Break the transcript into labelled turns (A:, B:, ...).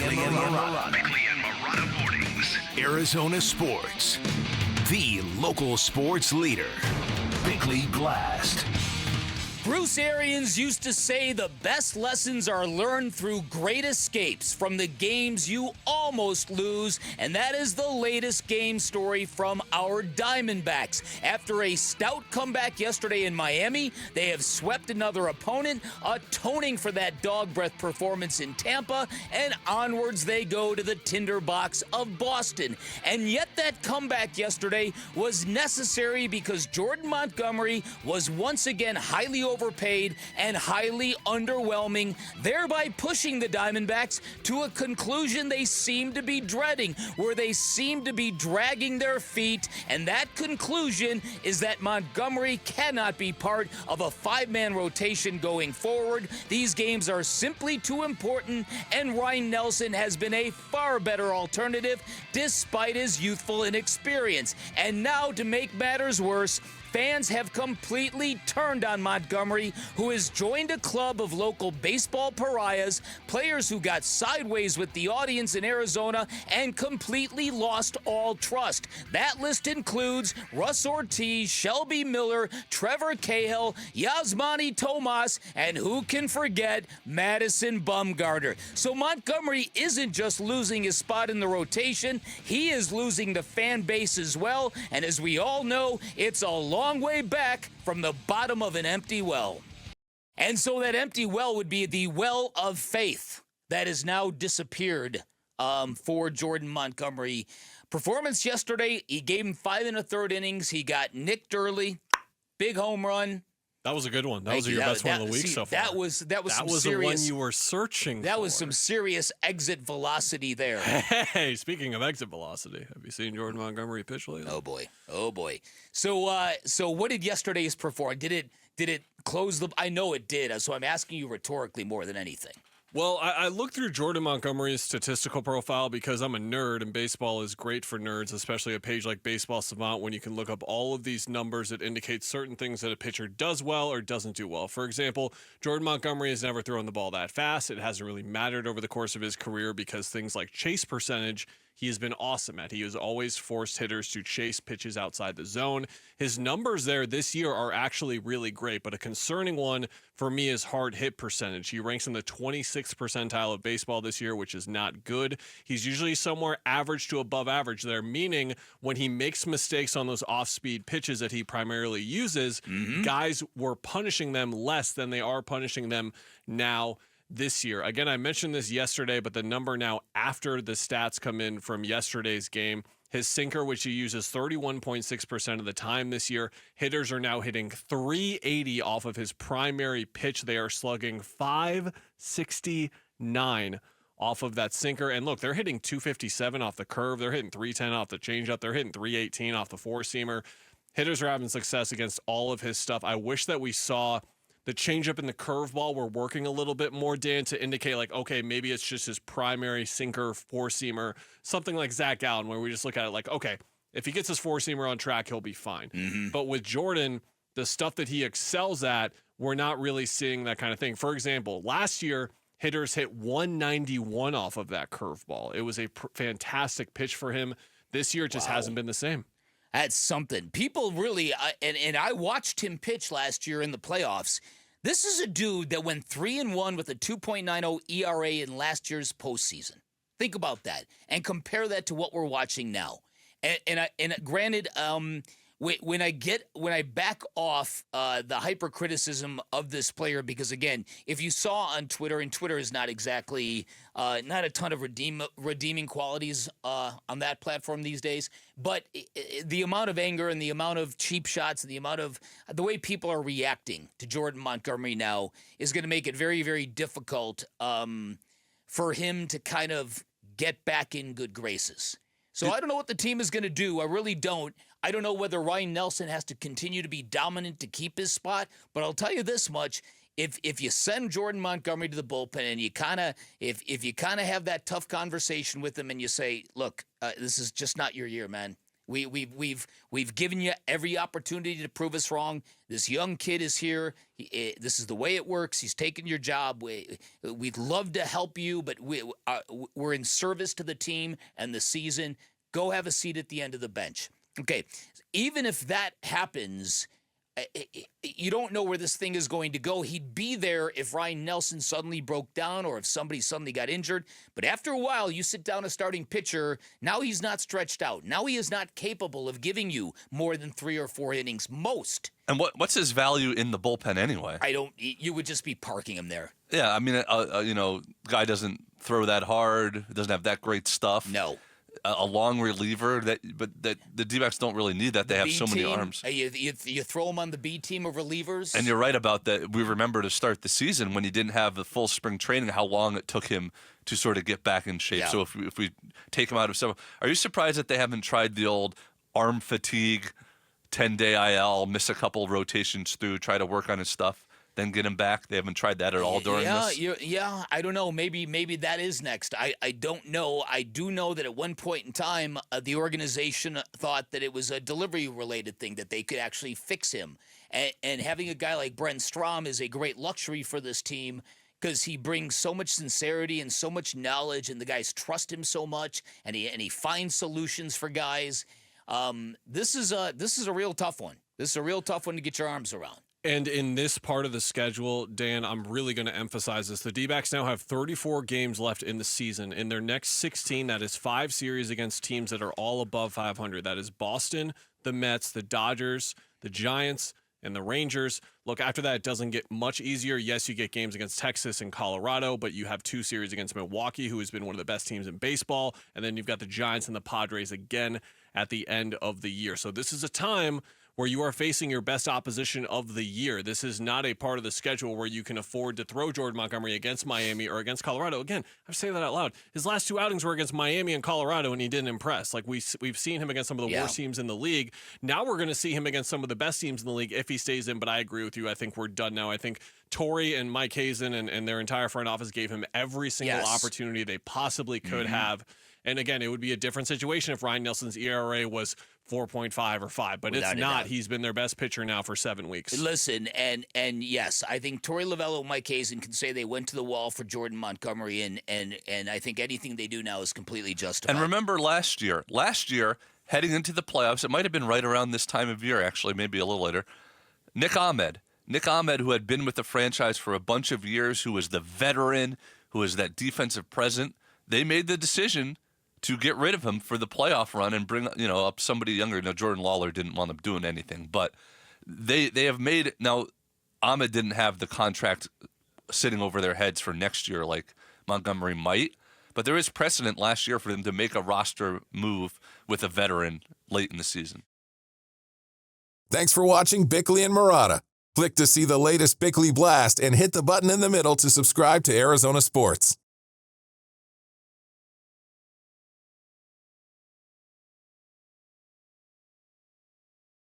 A: Bickley and Marotta Mornings. Arizona Sports. The local sports leader. Bickley Blast.
B: Bruce Arians used to say the best lessons are learned through great escapes from the games you almost lose, and that is the latest game story from our Diamondbacks. After a stout comeback yesterday in Miami, they have swept another opponent, atoning for that dog breath performance in Tampa, and onwards they go to the tinderbox of Boston. And yet that comeback yesterday was necessary because Jordan Montgomery was once again highly overpaid and highly underwhelming, thereby pushing the Diamondbacks to a conclusion they seem to be dreading, where they seem to be dragging their feet, and that conclusion is that Montgomery cannot be part of a five-man rotation going forward. These games are simply too important, and Ryan Nelson has been a far better alternative despite his youthful inexperience. And now, to make matters worse, fans have completely turned on Montgomery, who has joined a club of local baseball pariahs, players who got sideways with the audience in Arizona and completely lost all trust. That list includes Russ Ortiz, Shelby Miller, Trevor Cahill, Yasmani Tomas, and who can forget Madison Bumgarner. So Montgomery isn't just losing his spot in the rotation, he is losing the fan base as well, and as we all know, it's a long way back from the bottom of an empty well. And so that empty well would be the well of faith that has now disappeared for Jordan Montgomery. Performance yesterday, he gave him 5 1/3 innings. He got nicked early. Big home run.
C: That was a good one. That was your best one of the week so far.
B: That was some serious,
C: the one you were searching for.
B: That was some serious exit velocity there.
C: Hey, speaking of exit velocity, have you seen Jordan Montgomery pitch lately?
B: Oh boy. So what did yesterday's perform? Did it close the? I know it did. So I'm asking you rhetorically more than anything.
C: Well, I looked through Jordan Montgomery's statistical profile because I'm a nerd, and baseball is great for nerds, especially a page like Baseball Savant when you can look up all of these numbers that indicate certain things that a pitcher does well or doesn't do well. For example, Jordan Montgomery has never thrown the ball that fast. It hasn't really mattered over the course of his career because things like chase percentage he has been awesome at. He has always forced hitters to chase pitches outside the zone. His numbers there this year are actually really great, but a concerning one for me is hard hit percentage. He ranks in the 26th percentile of baseball this year, which is not good. He's usually somewhere average to above average there, meaning when he makes mistakes on those off-speed pitches that he primarily uses, guys were punishing them less than they are punishing them now this year. Again, I mentioned this yesterday, but the number now after the stats come in from yesterday's game, his sinker, which he uses 31.6% of the time this year, hitters are now hitting 380 off of his primary pitch. They are slugging 569 off of that sinker. And look, they're hitting 257 off the curve. They're hitting 310 off the changeup. They're hitting 318 off the four-seamer. Hitters are having success against all of his stuff. I wish that we saw the changeup and the curveball were working a little bit more, Dan, to indicate like, okay, maybe it's just his primary sinker, four-seamer, something like Zach Allen, where we just look at it like, okay, if he gets his four-seamer on track, he'll be fine. But with Jordan, the stuff that he excels at, we're not really seeing that kind of thing. For example, last year, hitters hit 191 off of that curveball. It was a fantastic pitch for him. This year, it just hasn't been the same.
B: That's something. People really, and I watched him pitch last year in the playoffs. This is a dude that went 3-1 with a 2.90 ERA in last year's postseason. Think about that and compare that to what we're watching now. And granted, when I back off the hypercriticism of this player, because again, if you saw on Twitter, and Twitter is not exactly not a ton of redeeming qualities on that platform these days, but the amount of anger and the amount of cheap shots and the way people are reacting to Jordan Montgomery now is going to make it very, very difficult for him to kind of get back in good graces. So I don't know what the team is going to do. I really don't. I don't know whether Ryan Nelson has to continue to be dominant to keep his spot, but I'll tell you this much. If you send Jordan Montgomery to the bullpen and you kind of if you kind of have that tough conversation with him and you say, look, this is just not your year, man. We've given you every opportunity to prove us wrong. This young kid is here. This is the way it works. He's taking your job. We'd love to help you, but we're in service to the team and the season. Go have a seat at the end of the bench. Okay, even if that happens, you don't know where this thing is going to go. He'd be there if Ryan Nelson suddenly broke down or if somebody suddenly got injured. But after a while, you sit down a starting pitcher, now he's not stretched out. Now he is not capable of giving you more than 3 or 4 innings, most.
D: And what's his value in the bullpen anyway?
B: You would just be parking him there.
D: Yeah, I mean, guy doesn't throw that hard, doesn't have that great stuff.
B: No.
D: A long reliever, but the D-backs don't really need that. They have so many arms.
B: You throw them on the B team of relievers.
D: And you're right about that. We remember to start the season when he didn't have the full spring training, how long it took him to sort of get back in shape.
B: Yeah.
D: So if we take him out of several, are you surprised that they haven't tried the old arm fatigue, 10-day IL, miss a couple rotations through, try to work on his stuff? Then get him back. They haven't tried that at all during this.
B: Yeah. I don't know. Maybe that is next. I don't know. I do know that at one point in time, the organization thought that it was a delivery-related thing, that they could actually fix him. And having a guy like Brent Strom is a great luxury for this team because he brings so much sincerity and so much knowledge, and the guys trust him so much, and he finds solutions for guys. This is a real tough one. This is a real tough one to get your arms around.
C: And in this part of the schedule, Dan, I'm really going to emphasize this. The D-backs now have 34 games left in the season. In their next 16, that is 5 series against teams that are all above 500. That is Boston, the Mets, the Dodgers, the Giants, and the Rangers. Look, after that, it doesn't get much easier. Yes, you get games against Texas and Colorado, but you have 2 series against Milwaukee, who has been one of the best teams in baseball. And then you've got the Giants and the Padres again at the end of the year. So this is a time where you are facing your best opposition of the year. This is not a part of the schedule where you can afford to throw Jordan Montgomery against Miami or against Colorado. Again, I say that out loud. His last 2 outings were against Miami and Colorado, and he didn't impress. Like we've seen him against some of the worst teams in the league. Now we're going to see him against some of the best teams in the league if he stays in, but I agree with you. I think we're done now. I think Torrey and Mike Hazen and their entire front office gave him every single opportunity they possibly could have. And again, it would be a different situation if Ryan Nelson's ERA was 4.5 or 5, but it's not. He's been their best pitcher now for 7 weeks.
B: Listen, and yes, I think Torrey Lovello and Mike Hazen can say they went to the wall for Jordan Montgomery, and I think anything they do now is completely justified.
D: And remember last year, heading into the playoffs, it might have been right around this time of year, actually, maybe a little later, Nick Ahmed, who had been with the franchise for a bunch of years, who was the veteran, who was that defensive presence, they made the decision to get rid of him for the playoff run and bring up somebody younger. Now, Jordan Lawler didn't want him doing anything, but they have made it. Now, Ahmed didn't have the contract sitting over their heads for next year like Montgomery might, but there is precedent last year for them to make a roster move with a veteran late in the season.
E: Thanks for watching Bickley and Marotta. Click to see the latest Bickley Blast and hit the button in the middle to subscribe to Arizona Sports.